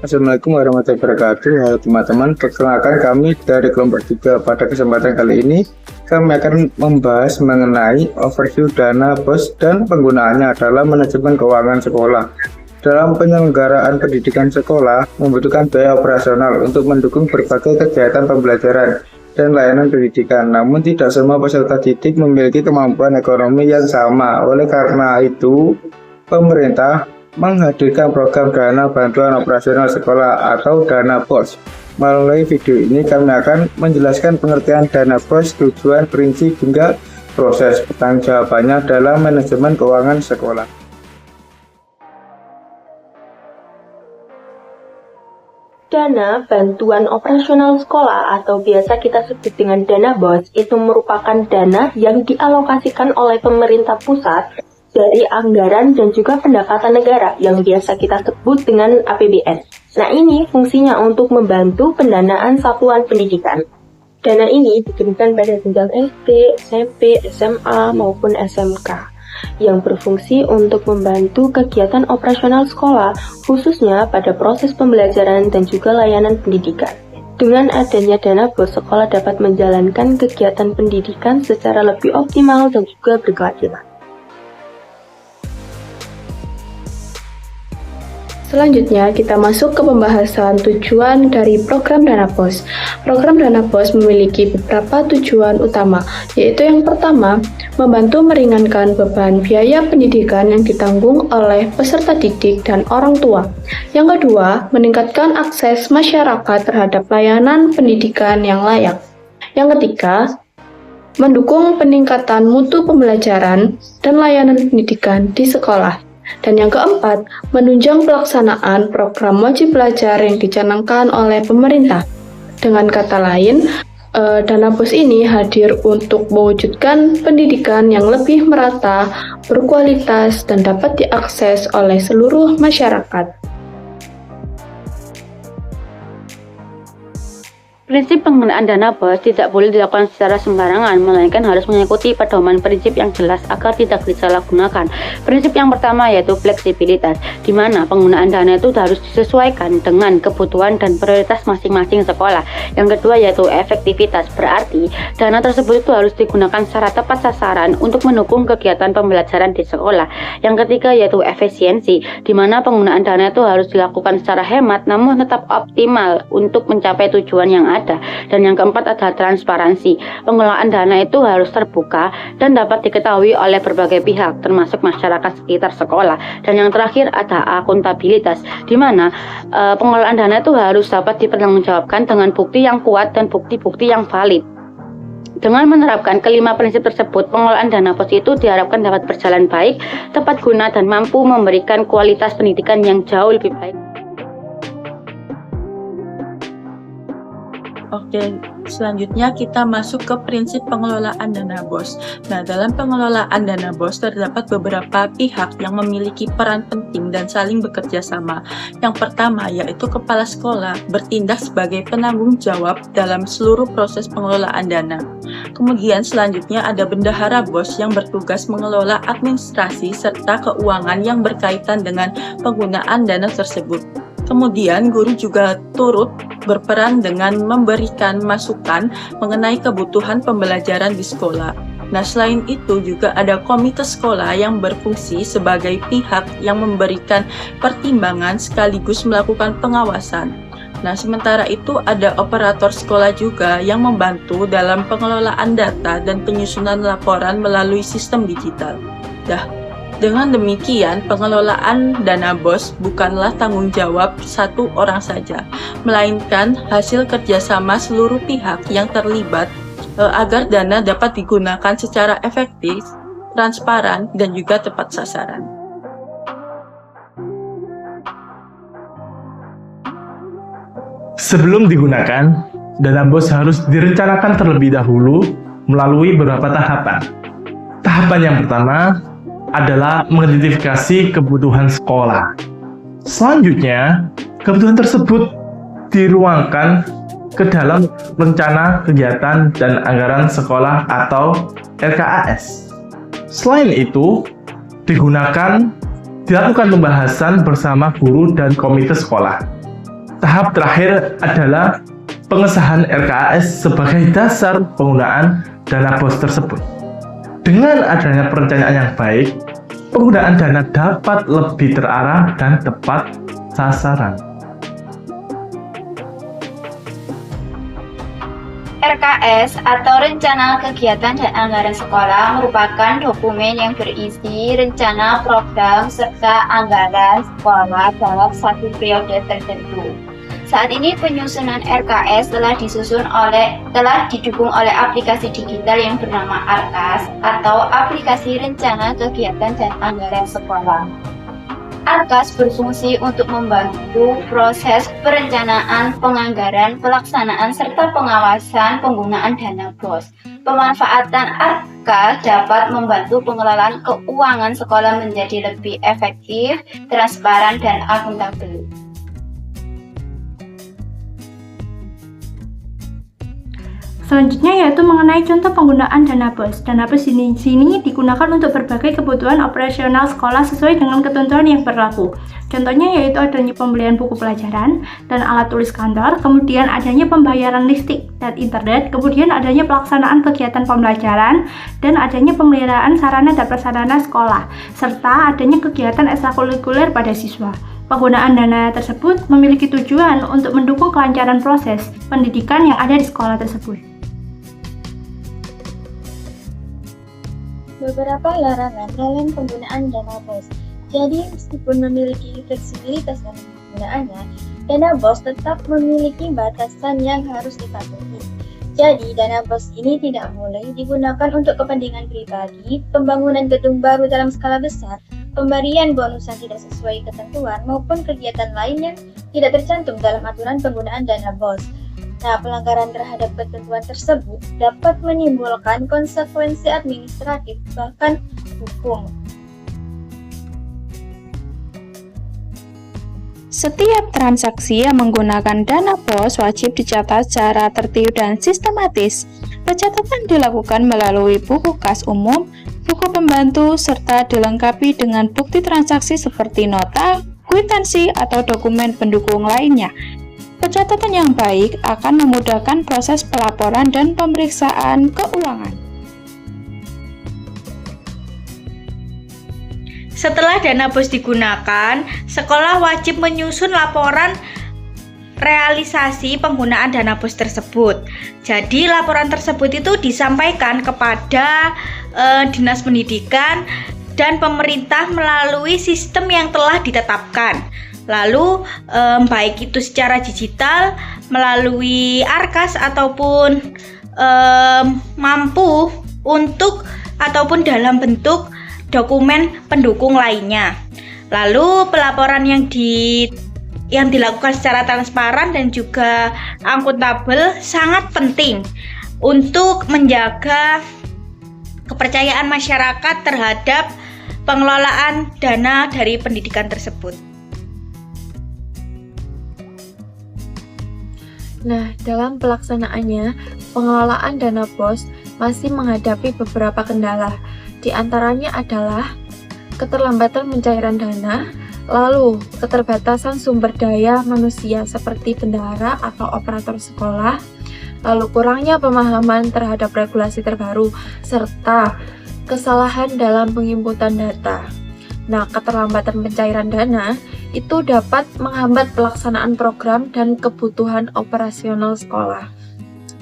Assalamualaikum warahmatullahi wabarakatuh. Halo teman-teman, perkenalkan kami dari kelompok 3. Pada kesempatan kali ini kami akan membahas mengenai overview dana BOS dan penggunaannya dalam manajemen keuangan sekolah. Dalam penyelenggaraan pendidikan sekolah membutuhkan biaya operasional untuk mendukung berbagai kegiatan pembelajaran dan layanan pendidikan. Namun tidak semua peserta didik memiliki kemampuan ekonomi yang sama. Oleh karena itu, pemerintah menghadirkan program dana bantuan operasional sekolah atau dana BOS. Melalui video ini kami akan menjelaskan pengertian dana BOS, tujuan, prinsip, hingga proses pertanggungjawabannya dalam manajemen keuangan sekolah. Dana bantuan operasional sekolah atau biasa kita sebut dengan dana BOS itu merupakan dana yang dialokasikan oleh pemerintah pusat dari anggaran dan juga pendapatan negara yang biasa kita sebut dengan APBN. Nah, ini fungsinya untuk membantu pendanaan satuan pendidikan. Dana ini diberikan pada jenjang SD, SMP, SMA, maupun SMK yang berfungsi untuk membantu kegiatan operasional sekolah, khususnya pada proses pembelajaran dan juga layanan pendidikan. Dengan adanya dana BOS, sekolah dapat menjalankan kegiatan pendidikan secara lebih optimal dan juga berkelanjutan. Selanjutnya, kita masuk ke pembahasan tujuan dari program Dana BOS. Program Dana BOS memiliki beberapa tujuan utama, yaitu yang pertama, membantu meringankan beban biaya pendidikan yang ditanggung oleh peserta didik dan orang tua. Yang kedua, meningkatkan akses masyarakat terhadap layanan pendidikan yang layak. Yang ketiga, mendukung peningkatan mutu pembelajaran dan layanan pendidikan di sekolah. Dan yang keempat, menunjang pelaksanaan program wajib belajar yang dicanangkan oleh pemerintah. Dengan kata lain, dana BOS ini hadir untuk mewujudkan pendidikan yang lebih merata, berkualitas, dan dapat diakses oleh seluruh masyarakat. Prinsip penggunaan dana BOS tidak boleh dilakukan secara sembarangan, melainkan harus mengikuti pedoman prinsip yang jelas agar tidak disalahgunakan. Prinsip yang pertama yaitu fleksibilitas, di mana penggunaan dana itu harus disesuaikan dengan kebutuhan dan prioritas masing-masing sekolah. Yang kedua yaitu efektivitas, berarti dana tersebut itu harus digunakan secara tepat sasaran untuk mendukung kegiatan pembelajaran di sekolah. Yang ketiga yaitu efisiensi, di mana penggunaan dana itu harus dilakukan secara hemat namun tetap optimal untuk mencapai tujuan yang ada. Dan yang keempat adalah transparansi. Pengelolaan dana itu harus terbuka dan dapat diketahui oleh berbagai pihak, termasuk masyarakat sekitar sekolah. Dan yang terakhir ada akuntabilitas, di mana pengelolaan dana itu harus dapat dipertanggungjawabkan dengan bukti yang kuat dan bukti-bukti yang valid. Dengan menerapkan kelima prinsip tersebut, pengelolaan dana BOS itu diharapkan dapat berjalan baik, tepat guna, dan mampu memberikan kualitas pendidikan yang jauh lebih baik. Oke, selanjutnya kita masuk ke prinsip pengelolaan dana BOS. Nah, dalam pengelolaan dana BOS terdapat beberapa pihak yang memiliki peran penting dan saling bekerja sama. Yang pertama yaitu kepala sekolah bertindak sebagai penanggung jawab dalam seluruh proses pengelolaan dana. Kemudian selanjutnya ada bendahara BOS yang bertugas mengelola administrasi serta keuangan yang berkaitan dengan penggunaan dana tersebut. Kemudian guru juga turut berperan dengan memberikan masukan mengenai kebutuhan pembelajaran di sekolah. Nah, selain itu juga ada komite sekolah yang berfungsi sebagai pihak yang memberikan pertimbangan sekaligus melakukan pengawasan. Nah, sementara itu ada operator sekolah juga yang membantu dalam pengelolaan data dan penyusunan laporan melalui sistem digital. Dengan demikian, pengelolaan dana BOS bukanlah tanggung jawab satu orang saja, melainkan hasil kerjasama seluruh pihak yang terlibat agar dana dapat digunakan secara efektif, transparan, dan juga tepat sasaran. Sebelum digunakan, dana BOS harus direncanakan terlebih dahulu melalui beberapa tahapan. Tahapan yang pertama adalah mengidentifikasi kebutuhan sekolah. Selanjutnya, kebutuhan tersebut diruangkan ke dalam rencana kegiatan dan anggaran sekolah atau RKAS. Selain itu, dilakukan pembahasan bersama guru dan komite sekolah. tahap terakhir adalah pengesahan RKAS sebagai dasar penggunaan dana BOS tersebut. Dengan adanya perencanaan yang baik, penggunaan dana dapat lebih terarah dan tepat sasaran. RKS atau Rencana Kegiatan dan Anggaran Sekolah merupakan dokumen yang berisi rencana program serta anggaran sekolah dalam satu periode tertentu. Saat ini penyusunan RKS telah didukung oleh aplikasi digital yang bernama ARKAS atau Aplikasi Rencana Kegiatan dan Anggaran Sekolah. ARKAS berfungsi untuk membantu proses perencanaan, penganggaran, pelaksanaan, serta pengawasan penggunaan dana BOS. Pemanfaatan ARKAS dapat membantu pengelolaan keuangan sekolah menjadi lebih efektif, transparan, dan akuntabel. Selanjutnya yaitu mengenai contoh penggunaan dana BOS. Dana BOS di sini digunakan untuk berbagai kebutuhan operasional sekolah sesuai dengan ketentuan yang berlaku. Contohnya yaitu adanya pembelian buku pelajaran dan alat tulis kantor, kemudian adanya pembayaran listrik dan internet, kemudian adanya pelaksanaan kegiatan pembelajaran, dan adanya pemeliharaan sarana dan prasarana sekolah, serta adanya kegiatan ekstrakurikuler pada siswa. Penggunaan dana tersebut memiliki tujuan untuk mendukung kelancaran proses pendidikan yang ada di sekolah tersebut. Beberapa larangan dalam penggunaan dana BOS. Jadi, meskipun memiliki fleksibilitas dalam penggunaannya, dana BOS tetap memiliki batasan yang harus dipatuhi. Jadi, dana BOS ini tidak boleh digunakan untuk kepentingan pribadi, pembangunan gedung baru dalam skala besar, pemberian bonus yang tidak sesuai ketentuan, maupun kegiatan lain yang tidak tercantum dalam aturan penggunaan dana BOS. Nah, pelanggaran terhadap ketentuan tersebut dapat menimbulkan konsekuensi administratif, bahkan hukum. Setiap transaksi yang menggunakan dana BOS wajib dicatat secara tertib dan sistematis. Pencatatan dilakukan melalui buku kas umum, buku pembantu, serta dilengkapi dengan bukti transaksi seperti nota, kwitansi, atau dokumen pendukung lainnya. Pencatatan yang baik akan memudahkan proses pelaporan dan pemeriksaan keuangan. Setelah dana BOS digunakan, sekolah wajib menyusun laporan realisasi penggunaan dana BOS tersebut. Jadi laporan tersebut itu disampaikan kepada Dinas Pendidikan dan pemerintah melalui sistem yang telah ditetapkan. Lalu baik itu secara digital melalui ARKAS ataupun mampu untuk ataupun dalam bentuk dokumen pendukung lainnya. Lalu pelaporan yang dilakukan secara transparan dan juga akuntabel sangat penting untuk menjaga kepercayaan masyarakat terhadap pengelolaan dana dari pendidikan tersebut. Nah, dalam pelaksanaannya, pengelolaan dana BOS masih menghadapi beberapa kendala. Di antaranya adalah keterlambatan pencairan dana, lalu keterbatasan sumber daya manusia seperti bendahara atau operator sekolah, lalu kurangnya pemahaman terhadap regulasi terbaru, serta kesalahan dalam penginputan data. Nah, keterlambatan pencairan dana itu dapat menghambat pelaksanaan program dan kebutuhan operasional sekolah.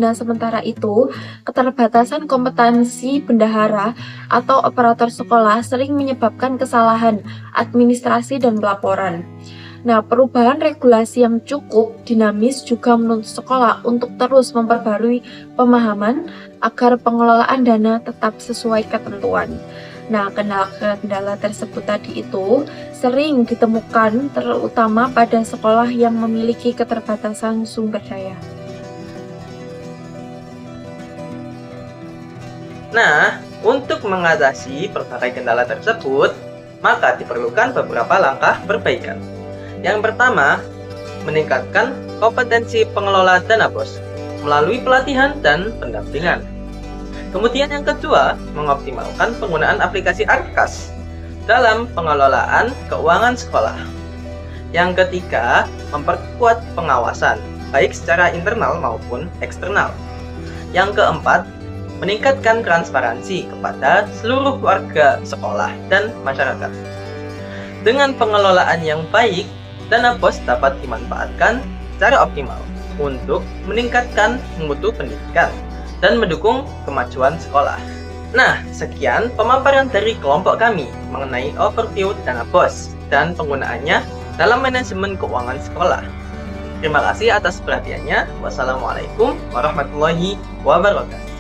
Nah, sementara itu, keterbatasan kompetensi bendahara atau operator sekolah sering menyebabkan kesalahan administrasi dan pelaporan. Nah, perubahan regulasi yang cukup dinamis juga menuntut sekolah untuk terus memperbarui pemahaman agar pengelolaan dana tetap sesuai ketentuan. Nah, kendala tersebut tadi itu sering ditemukan terutama pada sekolah yang memiliki keterbatasan sumber daya. Nah, untuk mengatasi berbagai kendala tersebut, maka diperlukan beberapa langkah perbaikan. Yang pertama, meningkatkan kompetensi pengelola dana BOS melalui pelatihan dan pendampingan. Kemudian yang kedua, mengoptimalkan penggunaan aplikasi ARKAS dalam pengelolaan keuangan sekolah. Yang ketiga, memperkuat pengawasan, baik secara internal maupun eksternal. Yang keempat, meningkatkan transparansi kepada seluruh warga sekolah dan masyarakat. Dengan pengelolaan yang baik, dana BOS dapat dimanfaatkan secara optimal untuk meningkatkan mutu pendidikan dan mendukung kemajuan sekolah. Nah, sekian pemaparan dari kelompok kami mengenai overview dana BOS dan penggunaannya dalam manajemen keuangan sekolah. Terima kasih atas perhatiannya. Wassalamualaikum warahmatullahi wabarakatuh.